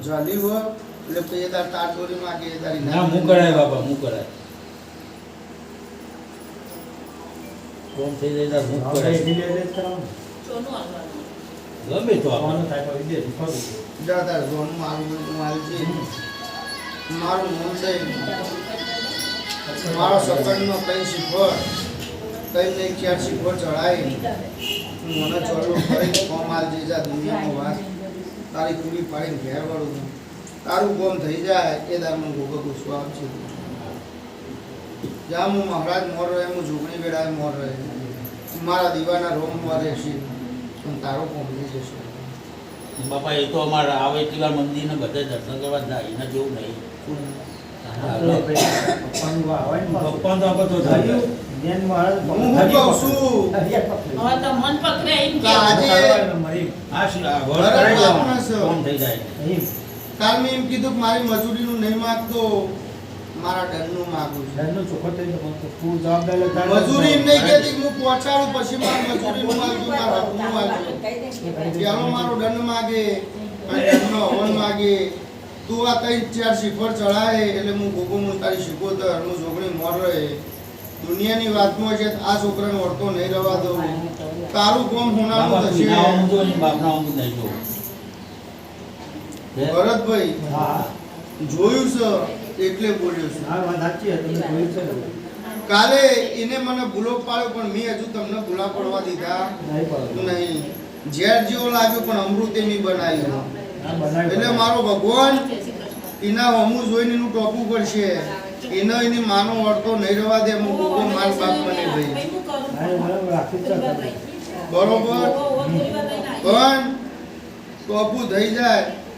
જલી હો એટલે પછી તાર તાટોરી માં કે તારી ના હું કરાય બાપા હું કરાય કોમ થઈ જાય તાર હું કરાય ગમે તો આપણે જા તાર જોન મારું છે મારું મન છે મારો સપનનો કઈ શીખવડ કઈ નહીં ક્યાં શીખવડ ચડાય મને ચોરું કરી કોમ આલ જેજા દુનિયામાં વાત તારી પૂરી પાડીને ઘેર વળું તારું કોમ થઈ જાય એ દારમાં ગોગો ગુસ્સો આવશે જ્યાં હું મહારાજ મોર રહે હું ઝૂંપણી વેળાએ મોર રહે મારા દીવાના રોમ મોર રહેશે પણ તારો કોમ થઈ જશે બાપા એ તો અમારા આવે એટલી વાર મંદિરને બધે દર્શન કરવા જાય એના જેવું નહીં પપ્પા તો આપણે તો જાય હું કહું છું કોમ થઈ જાય કાલ મેં એમ કીધું કે મારી મજૂરીનું નહીં માગતો મારા ડરનું માગું છું મજૂરી એમ નહીં કહેતી કે હું પહોંચાડું પછી મારી મજૂરીનું માગું મારા હકનું માગું પેલો મારો દંડ માગે અને દંડનો હવન માગે તું આ કઈ ચાર શીખવડ ચડાય એટલે હું ગોગો હું તારી શીખોતર હું છોકરી મોર રહે દુનિયાની વાતમાં છે આ છોકરાને વળતો નહીં રહેવા દઉં તારું કોમ હોનારું થશે ભરતભાઈ જોયું છે એટલે બોલ્યો છું કાલે એને મને ભૂલો પાડ્યો પણ મેં હજુ તમને ભૂલા પડવા દીધા નહીં ઝેર જેવો લાગ્યો પણ અમૃત એની બનાવ્યું એટલે મારો ભગવાન એના હમું જોઈને એનું ટોપું પડશે એનો એની માનો વળતો નહીં રહેવા દે હું ગોગો માર બાપ બની ગઈ બરોબર પણ ટોપું થઈ જાય